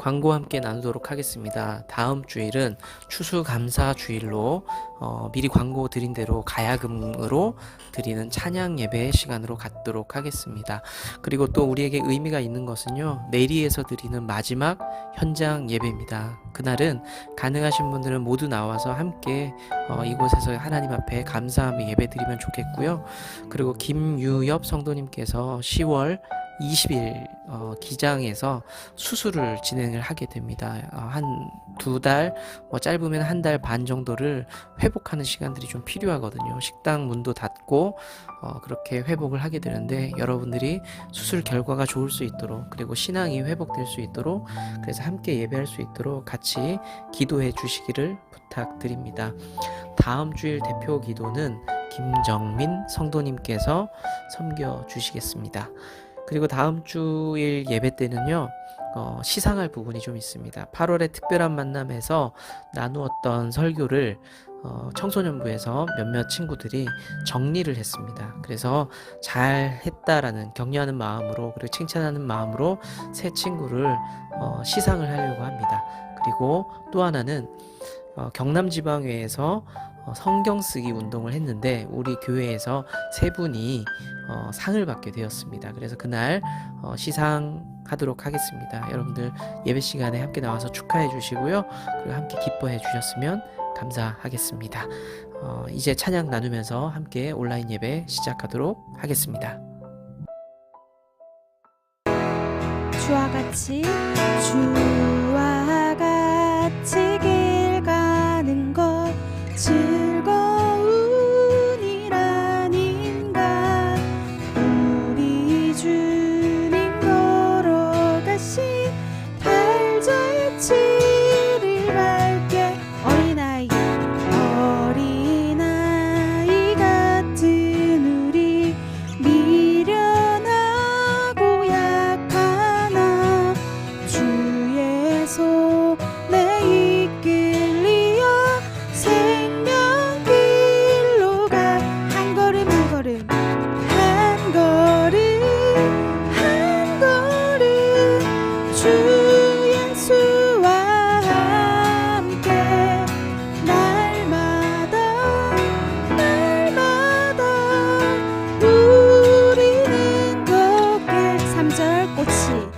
광고 함께 나누도록 하겠습니다. 다음 주일은 추수감사 주일로 미리 광고 드린 대로 가야금으로 드리는 찬양 예배 시간으로 갖도록 하겠습니다. 그리고 또 우리에게 의미가 있는 것은요, 내리에서 드리는 마지막 현장 예배입니다. 그날은 가능하신 분들은 모두 나와서 함께 이곳에서 하나님 앞에 감사하며 예배 드리면 좋겠고요. 그리고 김유엽 성도님께서 10월 20일 기장에서 수술을 진행을 하게 됩니다. 한 2달, 짧으면 1달 반 정도를 회복하는 시간들이 좀 필요하거든요. 식당 문도 닫고 그렇게 회복을 하게 되는데, 여러분들이 수술 결과가 좋을 수 있도록, 그리고 신앙이 회복될 수 있도록, 그래서 함께 예배할 수 있도록 같이 기도해 주시기를 부탁드립니다. 다음 주일 대표 기도는 김정민 성도님께서 섬겨 주시겠습니다. 그리고 다음 주일 예배 때는요, 시상할 부분이 좀 있습니다. 8월에 특별한 만남에서 나누었던 설교를 청소년부에서 몇몇 친구들이 정리를 했습니다. 그래서 잘 했다라는 격려하는 마음으로, 그리고 칭찬하는 마음으로 새 친구를 시상을 하려고 합니다. 그리고 또 하나는 경남지방회에서 성경 쓰기 운동을 했는데, 우리 교회에서 3분이 상을 받게 되었습니다. 그래서 그날 시상하도록 하겠습니다. 여러분들 예배 시간에 함께 나와서 축하해 주시고요. 그리고 함께 기뻐해 주셨으면 감사하겠습니다. 이제 찬양 나누면서 함께 온라인 예배 시작하도록 하겠습니다. 주와 같이 길 가는 것 즐거운이라닌가. 우리 주님 걸어가신 발자취를 밝게 어린아이 같은 우리 미련하고 약하나 주의 손에 이끌리어 생명길로 가. 한 걸음 한 걸음 한 걸음 한 걸음 주 예수와 함께 날마다 우리는 걷게. 3절 꽃이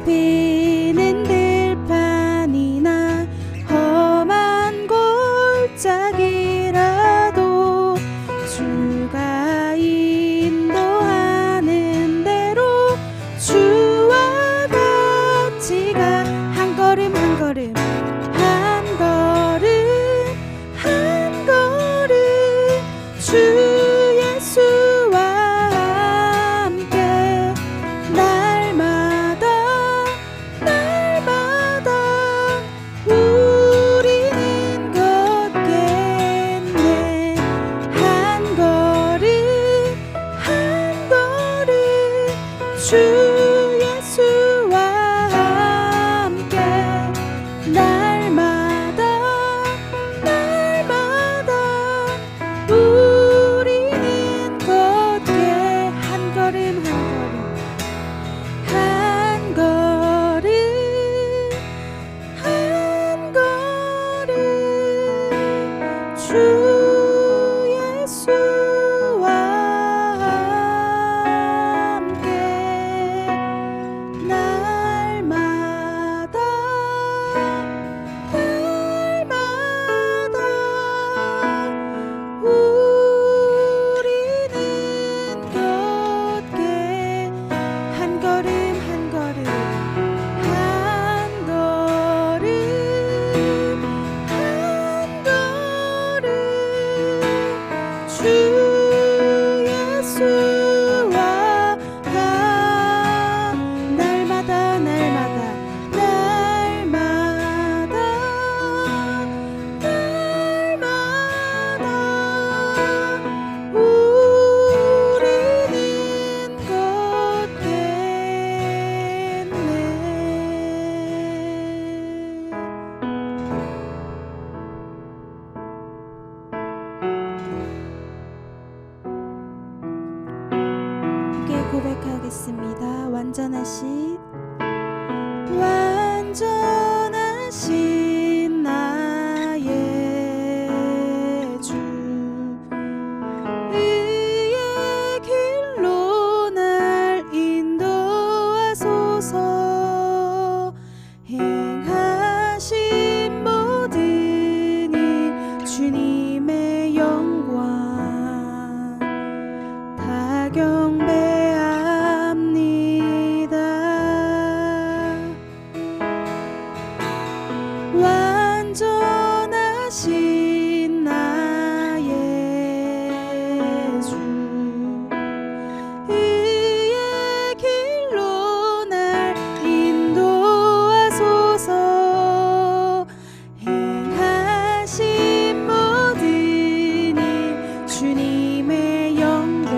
피는 들판이나 험한 골짜기라도 주가 인도하는 대로 주와 같이 가. 한 걸음 한 걸음 한 걸음 한 걸음 주 예수와 함께 날마다 우리는 걷겠네. 한 걸음 한 걸음 주 예수와 함께 날마다 우리는 걷게. 한 걸음 한 걸음 한 걸음 주 예수와 함께 날마다 우리는 걷게. 한 걸음 한 걸음 한 걸음 한 걸음 주 예수와 날마다 우리는 걷겠네. 함께 고백하겠습니다. 완전하신 행하신 모든 일 주님의 영광 다 경배합니다. 완전하신 나의 주 의의 길로 날 인도하소서. 행하신 모든 일 주님의 영광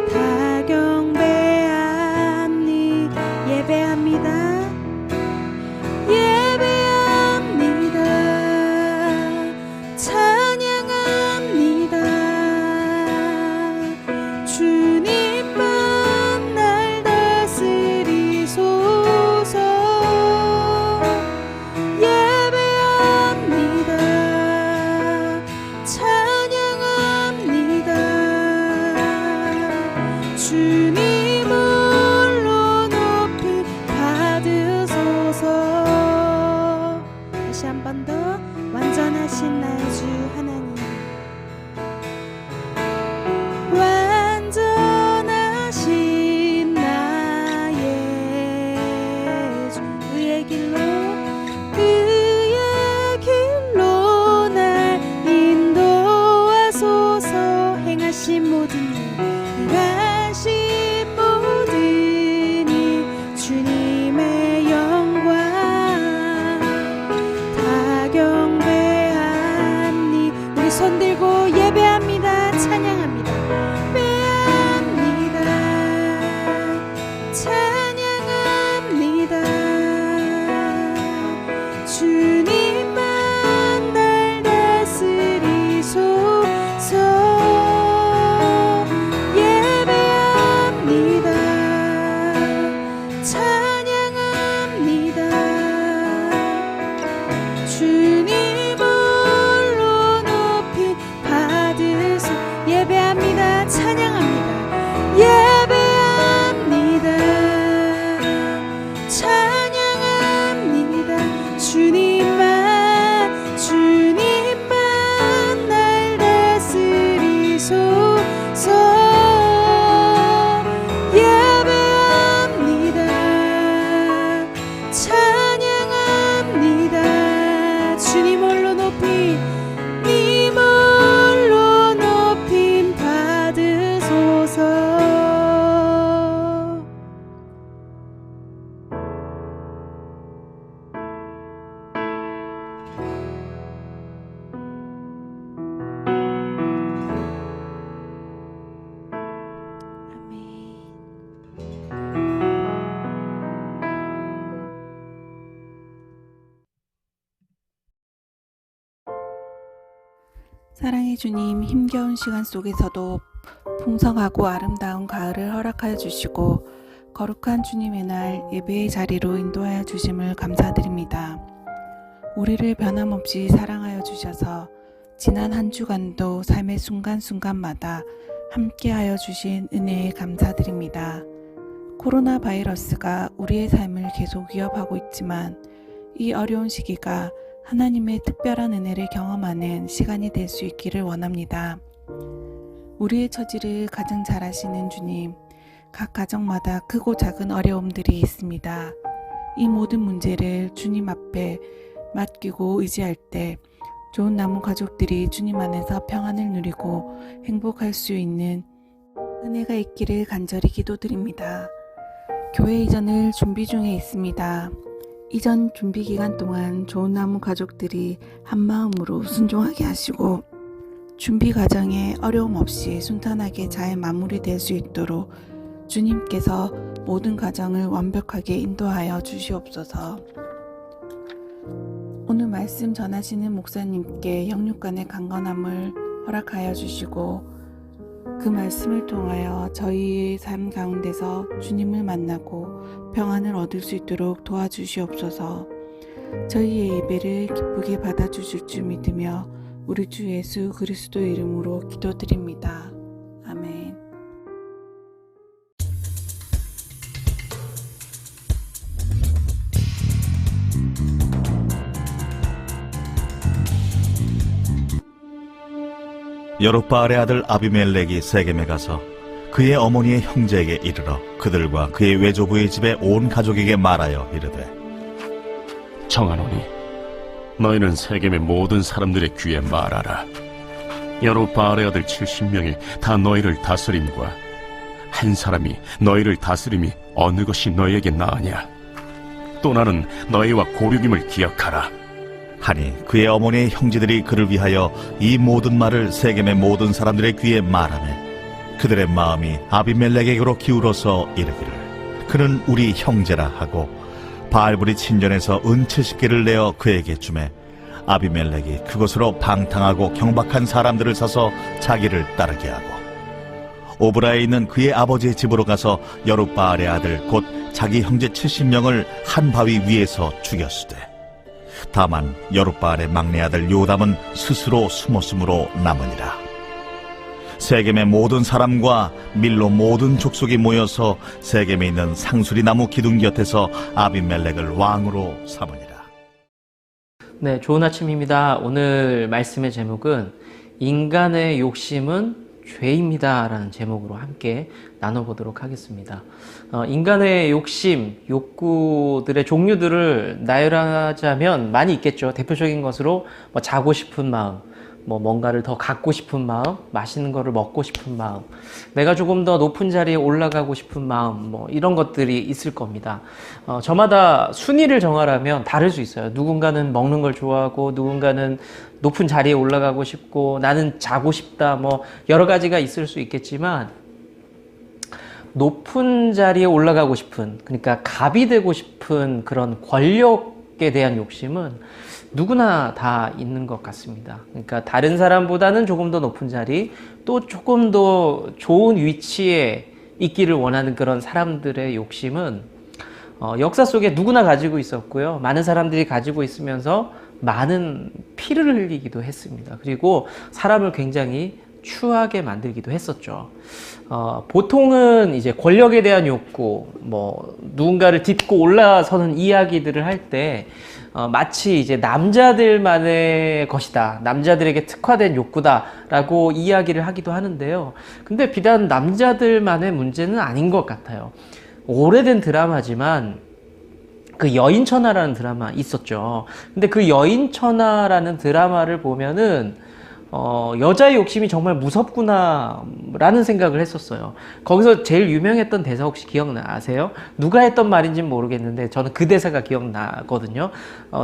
다 경배합니 예배합니다. 예배합니다. 찬양합니다. 주님만 날 다스리소서. 예배합니다. 찬양합니다. 주님 홀로 높이 받으소서. 다시 한 번 더. 완전하신 나의 주 하나님, 완전하신 나의 주 의의 길로 날 인도하소서. 행하신 모든 일 행하신 모든 일 주님의 영광 다 경배합니. 우리 손 들고 예배합니다. 찬양합니다. 예배합니다. 찬양합니다. 주님만 날 다스리소서. 예배합니다. 찬양합니다. 주님 홀로 높이 받으소. 예배합니다. 찬양합니다. 예배합니다. 찬양합니다. 주님만 날 다스리소서. 예배합니다. 찬양합니다. 주님 홀로 높이 님 홀로 높임 받으소서. 사랑의 주님, 힘겨운 시간 속에서도 풍성하고 아름다운 가을을 허락하여 주시고 거룩한 주님의 날 예배의 자리로 인도하여 주심을 감사드립니다. 우리를 변함없이 사랑하여 주셔서 지난 한 주간도 삶의 순간순간마다 함께하여 주신 은혜에 감사드립니다. 코로나 바이러스가 우리의 삶을 계속 위협하고 있지만 이 어려운 시기가 하나님의 특별한 은혜를 경험하는 시간이 될 수 있기를 원합니다. 우리의 처지를 가장 잘 아시는 주님, 각 가정마다 크고 작은 어려움들이 있습니다. 이 모든 문제를 주님 앞에 맡기고 의지할 때 좋은 나무 가족들이 주님 안에서 평안을 누리고 행복할 수 있는 은혜가 있기를 간절히 기도드립니다. 교회 이전을 준비 중에 있습니다. 이전 준비 기간 동안 좋은 나무 가족들이 한마음으로 순종하게 하시고 준비 과정에 어려움 없이 순탄하게 잘 마무리될 수 있도록 주님께서 모든 과정을 완벽하게 인도하여 주시옵소서. 오늘 말씀 전하시는 목사님께 영육간의 강건함을 허락하여 주시고 그 말씀을 통하여 저희의 삶 가운데서 주님을 만나고 평안을 얻을 수 있도록 도와주시옵소서. 저희의 예배를 기쁘게 받아주실 줄 믿으며 우리 주 예수 그리스도 이름으로 기도드립니다. 아멘. 여룹바알의 아들 아비멜렉이 세겜에 가서 그의 어머니의 형제에게 이르러 그들과 그의 외조부의 집에 온 가족에게 말하여 이르되 청하노니 너희는 세겜의 모든 사람들의 귀에 말하라. 여룹바알의 아들 70명이 다 너희를 다스림과 한 사람이 너희를 다스림이 어느 것이 너희에게 나으냐. 또 나는 너희와 고륙임을 기억하라. 하니 그의 어머니의 형제들이 그를 위하여 이 모든 말을 세겜의 모든 사람들의 귀에 말하매 그들의 마음이 아비멜렉에게로 기울어서 이르기를 그는 우리 형제라 하고 바알불이 친전에서 은 70개를 내어 그에게 주매 아비멜렉이 그것으로 방탕하고 경박한 사람들을 사서 자기를 따르게 하고 오브라에 있는 그의 아버지의 집으로 가서 여룹바알의 아들 곧 자기 형제 70명을 한 바위 위에서 죽였으되 다만 여룹바알의 막내 아들 요담은 스스로 숨었으므로 남으니라. 세겜의 모든 사람과 밀로 모든 족속이 모여서 세겜에 있는 상수리 나무 기둥 곁에서 아비멜렉을 왕으로 삼으니라. 네, 좋은 아침입니다. 오늘 말씀의 제목은 인간의 욕심은 죄입니다 라는 제목으로 함께 나눠보도록 하겠습니다. 인간의 욕심, 욕구들의 종류들을 나열하자면 많이 있겠죠. 대표적인 것으로 자고 싶은 마음, 뭔가를 더 갖고 싶은 마음, 맛있는 거를 먹고 싶은 마음, 내가 조금 더 높은 자리에 올라가고 싶은 마음, 이런 것들이 있을 겁니다. 저마다 순위를 정하라면 다를 수 있어요. 누군가는 먹는 걸 좋아하고, 누군가는 높은 자리에 올라가고 싶고, 나는 자고 싶다, 여러 가지가 있을 수 있겠지만, 높은 자리에 올라가고 싶은, 그러니까 갑이 되고 싶은 그런 권력에 대한 욕심은 누구나 다 있는 것 같습니다. 그러니까 다른 사람보다는 조금 더 높은 자리, 또 조금 더 좋은 위치에 있기를 원하는 그런 사람들의 욕심은 역사 속에 누구나 가지고 있었고요. 많은 사람들이 가지고 있으면서 많은 피를 흘리기도 했습니다. 그리고 사람을 굉장히 추하게 만들기도 했었죠. 보통은 이제 권력에 대한 욕구, 누군가를 딛고 올라서는 이야기들을 할 때 마치 이제 남자들만의 것이다, 남자들에게 특화된 욕구다라고 이야기를 하기도 하는데요. 근데 비단 남자들만의 문제는 아닌 것 같아요. 오래된 드라마지만 그 여인천하라는 드라마 있었죠. 근데 그 여인천하라는 드라마를 보면은 여자의 욕심이 정말 무섭구나 라는 생각을 했었어요. 거기서 제일 유명했던 대사 혹시 기억나세요? 누가 했던 말인지는 모르겠는데 저는 그 대사가 기억나거든요.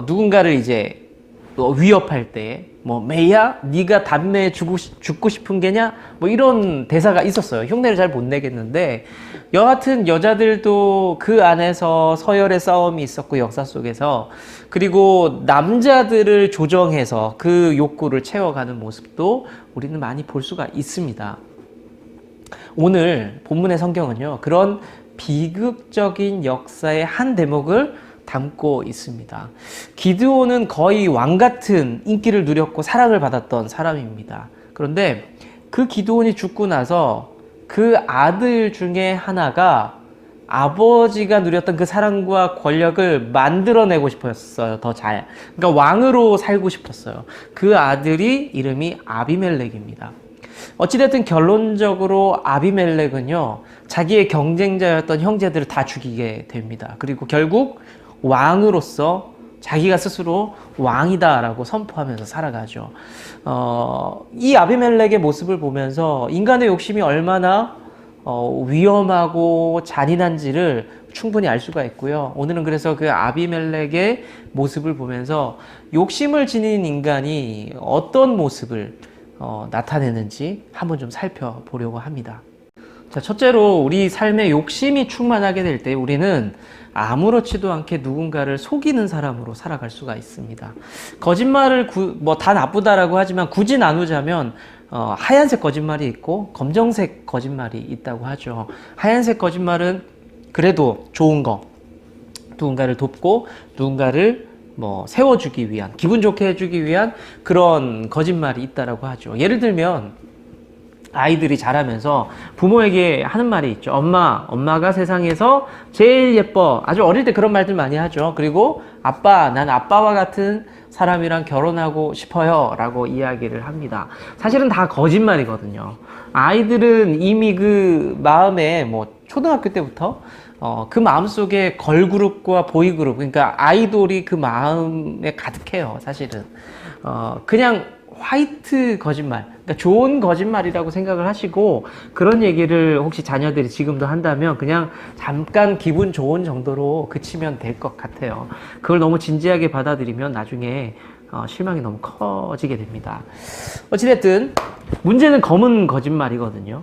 누군가를 이제 위협할 때 메이야 네가 담내에 죽고 싶은 게냐 이런 대사가 있었어요. 흉내를 잘 못 내겠는데 여하튼 여자들도 그 안에서 서열의 싸움이 있었고, 역사 속에서. 그리고 남자들을 조정해서 그 욕구를 채워가는 모습도 우리는 많이 볼 수가 있습니다. 오늘 본문의 성경은요, 그런 비극적인 역사의 한 대목을 담고 있습니다. 기드온은 거의 왕 같은 인기를 누렸고 사랑을 받았던 사람입니다. 그런데 그 기드온이 죽고 나서 그 아들 중에 하나가 아버지가 누렸던 그 사랑과 권력을 만들어내고 싶었어요. 더 잘. 그러니까 왕으로 살고 싶었어요. 그 아들이 이름이 아비멜렉입니다. 어찌됐든 결론적으로 아비멜렉은요, 자기의 경쟁자였던 형제들을 다 죽이게 됩니다. 그리고 결국 왕으로서 자기가 스스로 왕이다라고 선포하면서 살아가죠. 이 아비멜렉의 모습을 보면서 인간의 욕심이 얼마나 위험하고 잔인한지를 충분히 알 수가 있고요. 오늘은 그래서 그 아비멜렉의 모습을 보면서 욕심을 지닌 인간이 어떤 모습을 나타내는지 한번 좀 살펴보려고 합니다. 자, 첫째로 우리 삶에 욕심이 충만하게 될 때 우리는 아무렇지도 않게 누군가를 속이는 사람으로 살아갈 수가 있습니다. 거짓말을 다 나쁘다라고 하지만 굳이 나누자면 하얀색 거짓말이 있고 검정색 거짓말이 있다고 하죠. 하얀색 거짓말은 그래도 좋은 거, 누군가를 돕고 누군가를 세워주기 위한, 기분 좋게 해주기 위한 그런 거짓말이 있다라고 하죠. 예를 들면 아이들이 자라면서 부모에게 하는 말이 있죠. 엄마가 세상에서 제일 예뻐. 아주 어릴 때 그런 말들 많이 하죠. 그리고 아빠, 난 아빠와 같은 사람이랑 결혼하고 싶어요 라고 이야기를 합니다. 사실은 다 거짓말이거든요. 아이들은 이미 그 마음에 뭐 초등학교 때부터 그 마음속에 걸그룹과 보이그룹, 그러니까 아이돌이 그 마음에 가득해요. 사실은 그냥 화이트 거짓말, 그러니까 좋은 거짓말이라고 생각을 하시고, 그런 얘기를 혹시 자녀들이 지금도 한다면 그냥 잠깐 기분 좋은 정도로 그치면 될 것 같아요. 그걸 너무 진지하게 받아들이면 나중에 실망이 너무 커지게 됩니다. 어찌됐든 문제는 검은 거짓말이거든요.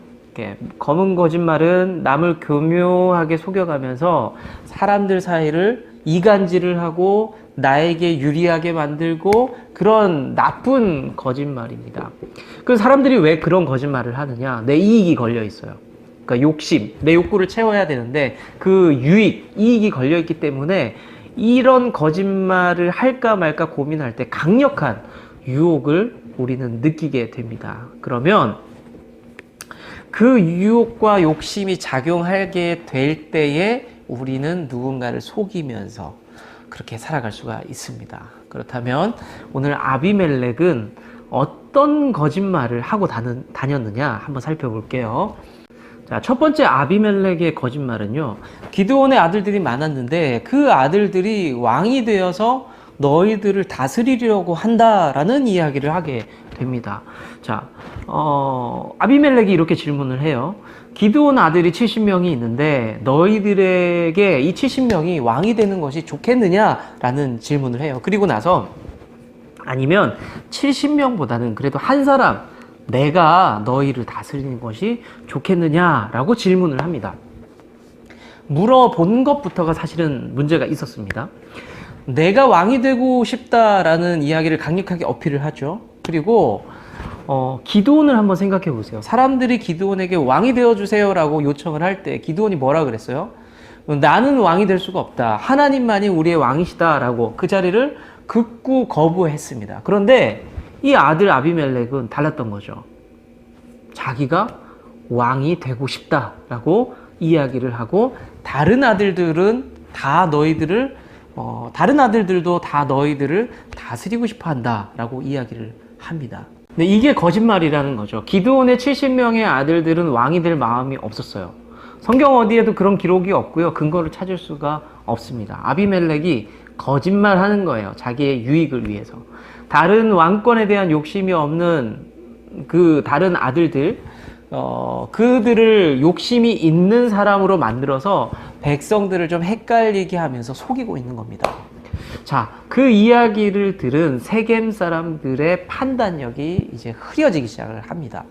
검은 거짓말은 남을 교묘하게 속여가면서 사람들 사이를 이간질을 하고 나에게 유리하게 만들고, 그런 나쁜 거짓말입니다. 그래서 사람들이 왜 그런 거짓말을 하느냐? 내 이익이 걸려 있어요. 그러니까 욕심, 내 욕구를 채워야 되는데 그 유익, 이익이 걸려 있기 때문에 이런 거짓말을 할까 말까 고민할 때 강력한 유혹을 우리는 느끼게 됩니다. 그러면 그 유혹과 욕심이 작용하게 될 때에 우리는 누군가를 속이면서 그렇게 살아갈 수가 있습니다. 그렇다면 오늘 아비멜렉은 어떤 거짓말을 하고 다녔느냐 한번 살펴볼게요. 자, 첫 번째 아비멜렉의 거짓말은요, 기드온의 아들들이 많았는데 그 아들들이 왕이 되어서 너희들을 다스리려고 한다라는 이야기를 하게 됩니다. 자, 아비멜렉이 이렇게 질문을 해요. 기드온 아들이 70명이 있는데 너희들에게 이 70명이 왕이 되는 것이 좋겠느냐라는 질문을 해요. 그리고 나서 아니면 70명보다는 그래도 한 사람, 내가 너희를 다스리는 것이 좋겠느냐라고 질문을 합니다. 물어본 것부터가 사실은 문제가 있었습니다. 내가 왕이 되고 싶다라는 이야기를 강력하게 어필을 하죠. 그리고 기드온을 한번 생각해 보세요. 사람들이 기드온에게 왕이 되어주세요 라고 요청을 할 때 기드온이 뭐라 그랬어요? 나는 왕이 될 수가 없다. 하나님만이 우리의 왕이시다 라고 그 자리를 극구 거부했습니다. 그런데 이 아들 아비멜렉은 달랐던 거죠. 자기가 왕이 되고 싶다라고 이야기를 하고, 다른 아들들도 다 너희들을 다스리고 싶어 한다라고 이야기를 합니다. 근데 이게 거짓말이라는 거죠. 기드온의 70명의 아들들은 왕이 될 마음이 없었어요. 성경 어디에도 그런 기록이 없고요. 근거를 찾을 수가 없습니다. 아비멜렉이 거짓말하는 거예요. 자기의 유익을 위해서. 다른 왕권에 대한 욕심이 없는 그 다른 아들들, 그들을 욕심이 있는 사람으로 만들어서 백성들을 좀 헷갈리게 하면서 속이고 있는 겁니다. 자, 그 이야기를 들은 세겜 사람들의 판단력이 이제 흐려지기 시작을 합니다.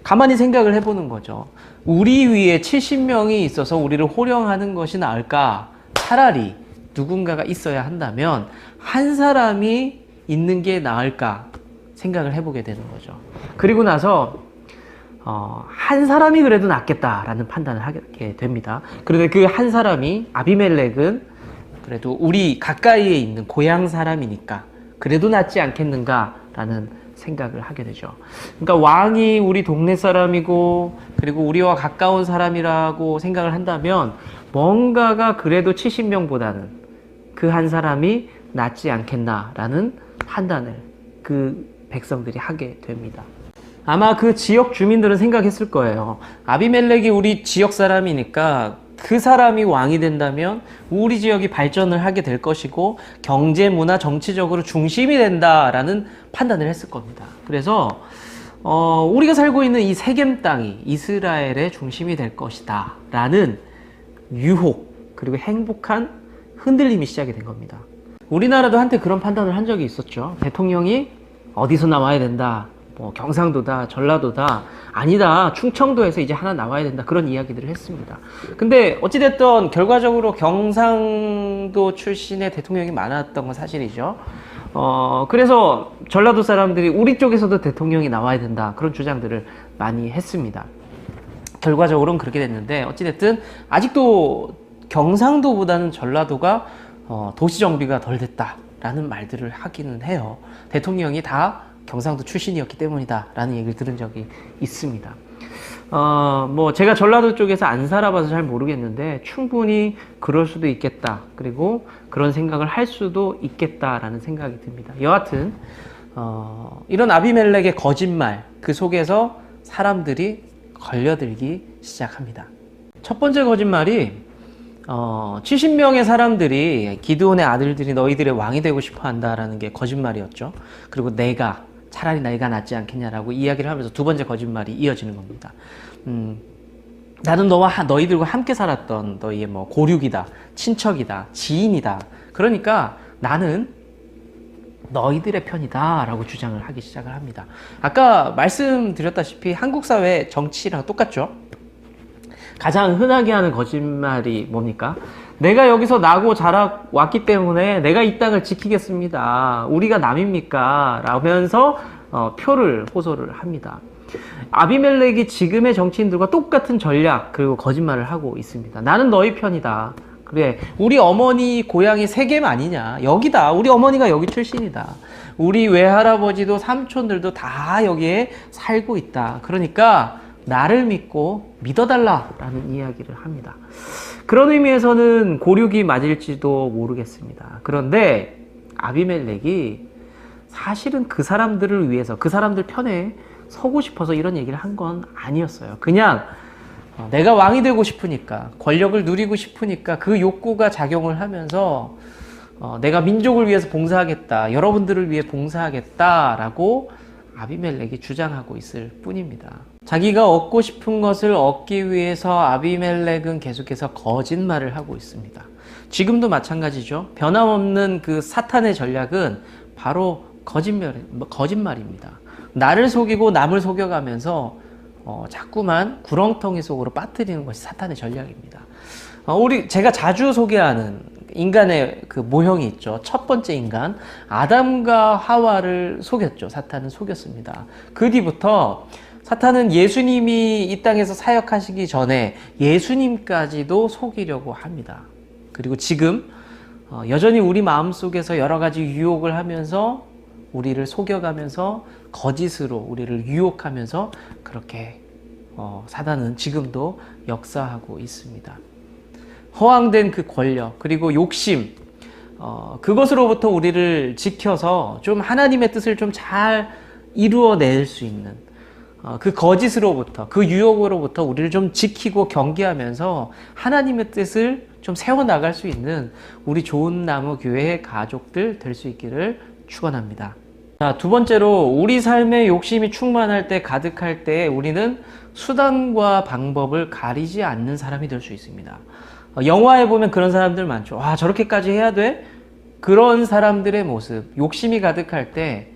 가만히 생각을 해보는 거죠. 우리 위에 70명이 있어서 우리를 호령하는 것이 나을까? 차라리 누군가가 있어야 한다면 한 사람이 있는 게 나을까 생각을 해보게 되는 거죠. 그리고 나서 한 사람이 그래도 낫겠다라는 판단을 하게 됩니다. 그런데 그 한 사람이 아비멜렉은 그래도 우리 가까이에 있는 고향 사람이니까 그래도 낫지 않겠는가라는 생각을 하게 되죠. 그러니까 왕이 우리 동네 사람이고 그리고 우리와 가까운 사람이라고 생각을 한다면 뭔가가 그래도 70명보다는 그 한 사람이 낫지 않겠나라는 판단을 그 백성들이 하게 됩니다. 아마 그 지역 주민들은 생각했을 거예요. 아비멜렉이 우리 지역 사람이니까 그 사람이 왕이 된다면 우리 지역이 발전을 하게 될 것이고 경제, 문화, 정치적으로 중심이 된다라는 판단을 했을 겁니다. 그래서 우리가 살고 있는 이 세겜 땅이 이스라엘의 중심이 될 것이다 라는 유혹, 그리고 행복한 흔들림이 시작이 된 겁니다. 우리나라도 한때 그런 판단을 한 적이 있었죠. 대통령이 어디서 나와야 된다, 뭐 경상도다, 전라도다, 아니다, 충청도에서 이제 하나 나와야 된다, 그런 이야기들을 했습니다. 근데 어찌됐든 결과적으로 경상도 출신의 대통령이 많았던 건 사실이죠. 그래서 전라도 사람들이 우리 쪽에서도 대통령이 나와야 된다, 그런 주장들을 많이 했습니다. 결과적으로는 그렇게 됐는데, 어찌됐든 아직도 경상도보다는 전라도가 도시 정비가 덜 됐다라는 말들을 하기는 해요. 대통령이 다 경상도 출신이었기 때문이다 라는 얘기를 들은 적이 있습니다. 뭐 제가 전라도 쪽에서 안 살아봐서 잘 모르겠는데 충분히 그럴 수도 있겠다. 그리고 그런 생각을 할 수도 있겠다라는 생각이 듭니다. 여하튼 이런 아비멜렉의 거짓말 그 속에서 사람들이 걸려들기 시작합니다. 첫 번째 거짓말이 70명의 사람들이 기드온의 아들들이 너희들의 왕이 되고 싶어 한다라는 게 거짓말이었죠. 그리고 차라리 내가 낫지 않겠냐라고 이야기를 하면서 두 번째 거짓말이 이어지는 겁니다. 나는 너희들과 함께 살았던 너희의 뭐 고륙이다, 친척이다, 지인이다. 그러니까 나는 너희들의 편이다 라고 주장을 하기 시작을 합니다. 아까 말씀드렸다시피 한국 사회 정치랑 똑같죠. 가장 흔하게 하는 거짓말이 뭡니까? 내가 여기서 나고 자라왔기 때문에 내가 이 땅을 지키겠습니다. 우리가 남입니까? 라면서 표를 호소를 합니다. 아비멜렉이 지금의 정치인들과 똑같은 전략 그리고 거짓말을 하고 있습니다. 나는 너희 편이다. 그래, 우리 어머니 고향이 세겜 아니냐? 여기다. 우리 어머니가 여기 출신이다. 우리 외할아버지도 삼촌들도 다 여기에 살고 있다. 그러니까 나를 믿고 믿어달라라는 이야기를 합니다. 그런 의미에서는 고륙이 맞을지도 모르겠습니다. 그런데 아비멜렉이 사실은 그 사람들을 위해서 그 사람들 편에 서고 싶어서 이런 얘기를 한 건 아니었어요. 그냥 내가 왕이 되고 싶으니까, 권력을 누리고 싶으니까 그 욕구가 작용을 하면서 내가 민족을 위해서 봉사하겠다, 여러분들을 위해 봉사하겠다라고 아비멜렉이 주장하고 있을 뿐입니다. 자기가 얻고 싶은 것을 얻기 위해서 아비멜렉은 계속해서 거짓말을 하고 있습니다. 지금도 마찬가지죠. 변함없는 그 사탄의 전략은 바로 거짓말입니다. 나를 속이고 남을 속여가면서 자꾸만 구렁텅이 속으로 빠뜨리는 것이 사탄의 전략입니다. 제가 자주 소개하는 인간의 그 모형이 있죠. 첫 번째 인간 아담과 하와를 속였죠. 사탄은 속였습니다. 그 뒤부터 사탄은 예수님이 이 땅에서 사역하시기 전에 예수님까지도 속이려고 합니다. 그리고 지금 여전히 우리 마음속에서 여러 가지 유혹을 하면서 우리를 속여가면서 거짓으로 우리를 유혹하면서 그렇게 사단은 지금도 역사하고 있습니다. 허황된 그 권력 그리고 욕심 그것으로부터 우리를 지켜서 좀 하나님의 뜻을 좀 잘 이루어낼 수 있는 그 거짓으로부터 그 유혹으로부터 우리를 좀 지키고 경계하면서 하나님의 뜻을 좀 세워나갈 수 있는 우리 좋은 나무 교회의 가족들 될 수 있기를 축원합니다. 자, 두 번째로 우리 삶의 욕심이 충만할 때 가득할 때 우리는 수단과 방법을 가리지 않는 사람이 될 수 있습니다. 영화에 보면 그런 사람들 많죠. 와, 저렇게까지 해야 돼? 그런 사람들의 모습, 욕심이 가득할 때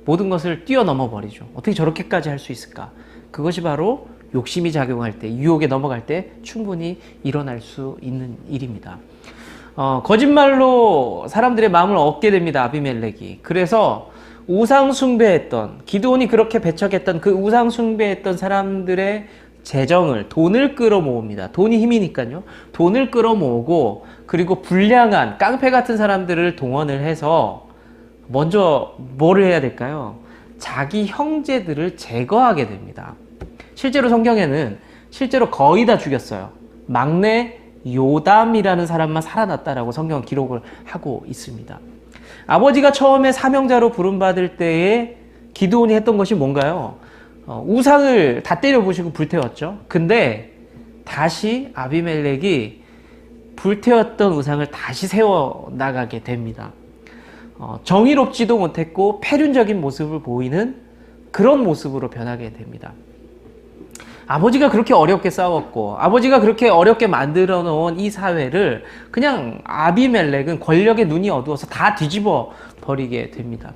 모든 것을 뛰어넘어 버리죠. 어떻게 저렇게까지 할 수 있을까? 그것이 바로 욕심이 작용할 때, 유혹에 넘어갈 때 충분히 일어날 수 있는 일입니다. 거짓말로 사람들의 마음을 얻게 됩니다. 아비멜렉이. 그래서 우상 숭배했던, 기드온이 그렇게 배척했던 그 우상 숭배했던 사람들의 재정을, 돈을 끌어모읍니다. 돈이 힘이니까요. 돈을 끌어모으고 그리고 불량한 깡패 같은 사람들을 동원을 해서 먼저 뭐를 해야 될까요? 자기 형제들을 제거하게 됩니다. 실제로 성경에는 실제로 거의 다 죽였어요. 막내 요담이라는 사람만 살아났다라고 성경은 기록을 하고 있습니다. 아버지가 처음에 사명자로 부름받을 때에 기드온이 했던 것이 뭔가요? 우상을 다 때려부시고 불태웠죠. 근데 다시 아비멜렉이 불태웠던 우상을 다시 세워나가게 됩니다. 정의롭지도 못했고 패륜적인 모습을 보이는 그런 모습으로 변하게 됩니다. 아버지가 그렇게 어렵게 싸웠고 아버지가 그렇게 어렵게 만들어 놓은 이 사회를 그냥 아비멜렉은 권력의 눈이 어두워서 다 뒤집어 버리게 됩니다.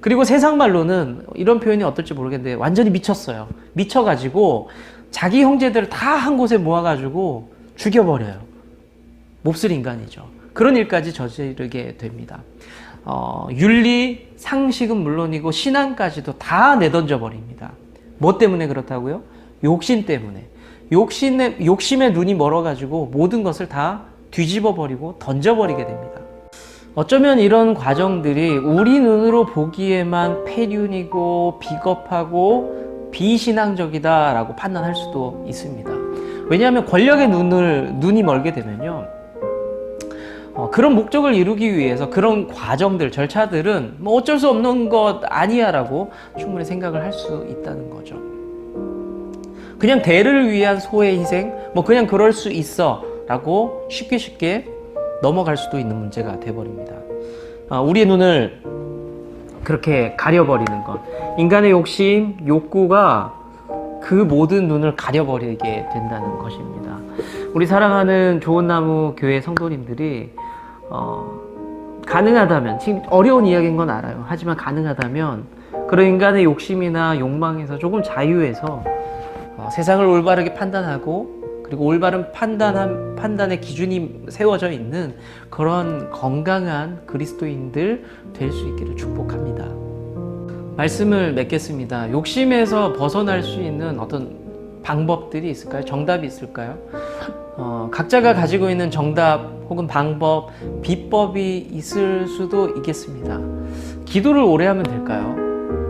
그리고 세상 말로는 이런 표현이 어떨지 모르겠는데 완전히 미쳤어요. 미쳐가지고 자기 형제들을 다 한 곳에 모아가지고 죽여버려요. 몹쓸 인간이죠. 그런 일까지 저지르게 됩니다. 윤리, 상식은 물론이고 신앙까지도 다 내던져 버립니다. 뭐 때문에 그렇다고요? 욕심 때문에. 욕심의 눈이 멀어가지고 모든 것을 다 뒤집어 버리고 던져버리게 됩니다. 어쩌면 이런 과정들이 우리 눈으로 보기에만 패륜이고 비겁하고 비신앙적이다라고 판단할 수도 있습니다. 왜냐하면 권력의 눈이 멀게 되면요, 그런 목적을 이루기 위해서 그런 과정들, 절차들은 뭐 어쩔 수 없는 것 아니야라고 충분히 생각을 할 수 있다는 거죠. 그냥 대를 위한 소의 희생, 뭐 그냥 그럴 수 있어라고 쉽게 넘어갈 수도 있는 문제가 돼버립니다. 우리의 눈을 그렇게 가려버리는 것, 인간의 욕심, 욕구가 그 모든 눈을 가려버리게 된다는 것입니다. 우리 사랑하는 좋은 나무 교회 성도님들이 가능하다면, 지금 어려운 이야기인 건 알아요. 하지만 가능하다면 그런 인간의 욕심이나 욕망에서 조금 자유해서 세상을 올바르게 판단하고, 그리고 올바른 판단의 기준이 세워져 있는 그런 건강한 그리스도인들 될 수 있기를 축복합니다. 말씀을 맺겠습니다. 욕심에서 벗어날 수 있는 어떤 방법들이 있을까요? 정답이 있을까요? 각자가 가지고 있는 정답 혹은 방법, 비법이 있을 수도 있겠습니다. 기도를 오래 하면 될까요?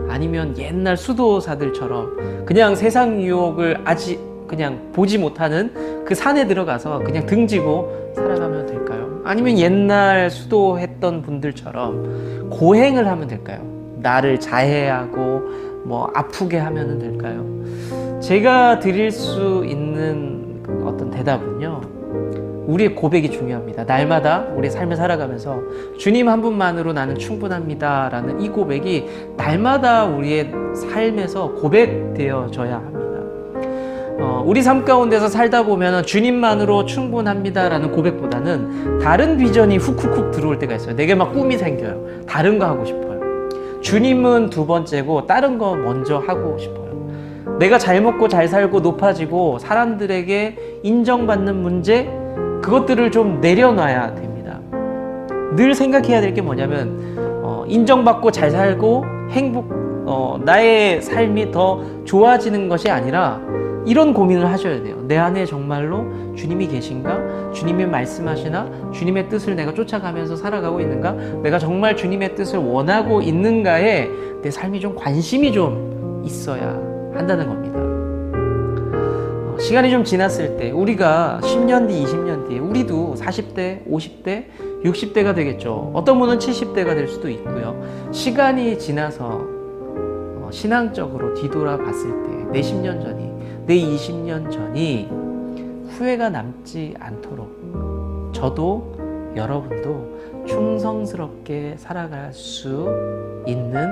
아니면 옛날 수도사들처럼 그냥 세상 유혹을 아직 그냥 보지 못하는 그 산에 들어가서 그냥 등지고 살아가면 될까요? 아니면 옛날 수도했던 분들처럼 고행을 하면 될까요? 나를 자해하고 뭐 아프게 하면 될까요? 제가 드릴 수 있는 어떤 대답은요, 우리의 고백이 중요합니다. 날마다 우리의 삶을 살아가면서 주님 한 분만으로 나는 충분합니다 라는 이 고백이 날마다 우리의 삶에서 고백되어져야 합니다. 우리 삶 가운데서 살다 보면 주님만으로 충분합니다 라는 고백보다는 다른 비전이 훅훅훅 들어올 때가 있어요. 내게 막 꿈이 생겨요. 다른 거 하고 싶어요. 주님은 두 번째고 다른 거 먼저 하고 싶어요. 내가 잘 먹고 잘 살고 높아지고 사람들에게 인정받는 문제, 그것들을 좀 내려놔야 됩니다. 늘 생각해야 될 게 뭐냐면 인정받고 잘 살고 나의 삶이 더 좋아지는 것이 아니라 이런 고민을 하셔야 돼요. 내 안에 정말로 주님이 계신가? 주님이 말씀하시나? 주님의 뜻을 내가 쫓아가면서 살아가고 있는가? 내가 정말 주님의 뜻을 원하고 있는가에 내 삶이 좀 관심이 좀 있어야 한다는 겁니다. 시간이 좀 지났을 때, 우리가 10년 뒤, 20년 뒤에 우리도 40대, 50대, 60대가 되겠죠. 어떤 분은 70대가 될 수도 있고요. 시간이 지나서 신앙적으로 뒤돌아 봤을 때 내 10년 전이, 내 20년 전이 후회가 남지 않도록 저도 여러분도 충성스럽게 살아갈 수 있는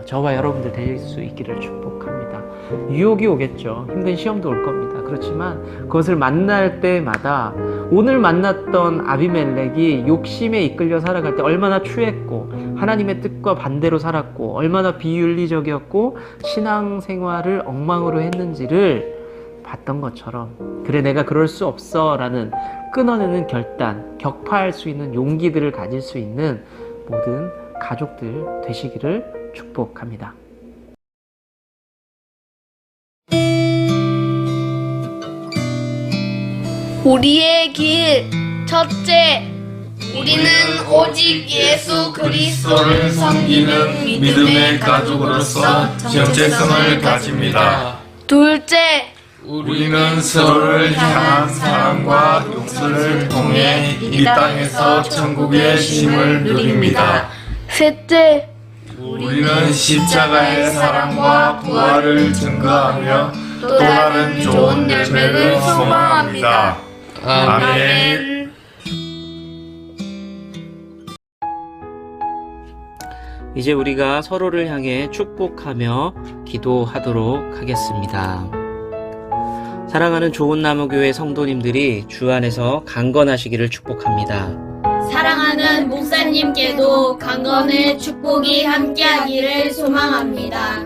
저와 여러분들 될 수 있기를 축복합니다. 유혹이 오겠죠. 힘든 시험도 올 겁니다. 그렇지만 그것을 만날 때마다 오늘 만났던 아비멜렉이 욕심에 이끌려 살아갈 때 얼마나 추했고 하나님의 뜻과 반대로 살았고 얼마나 비윤리적이었고 신앙생활을 엉망으로 했는지를 봤던 것처럼, 그래 내가 그럴 수 없어 라는 끊어내는 결단, 격파할 수 있는 용기들을 가질 수 있는 모든 가족들 되시기를 축복합니다. 우리의 길 첫째, 우리는 오직 예수 그리스도를 섬기는 믿음의 가족으로서 정체성을 가집니다. 둘째, 우리는 서로를 향한 사랑과 용서를 통해 이 땅에서 천국의 쉼을 누립니다. 셋째, 우리는 십자가의 사랑과 부활을 증거하며 또 다른 좋은 열매를 소망합니다. 아멘. 이제 우리가 서로를 향해 축복하며 기도하도록 하겠습니다. 사랑하는 좋은 나무 교회 성도님들이 주 안에서 강건하시기를 축복합니다. 사랑하는 목사님께도 강건의 축복이 함께하기를 소망합니다.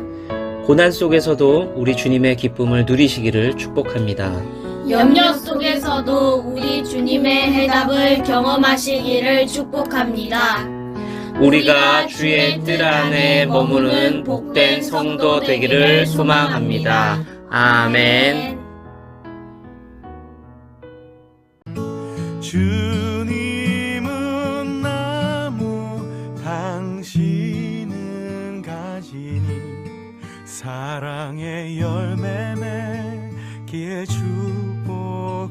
고난 속에서도 우리 주님의 기쁨을 누리시기를 축복합니다. 염려 속에서도 우리 주님의 해답을 경험하시기를 축복합니다. 우리가 주의 뜰 안에 머무는 복된 성도 되기를 소망합니다. 아멘. 주님은 나무, 당신은 가지니 사랑의 열매 맺기에 축복해요.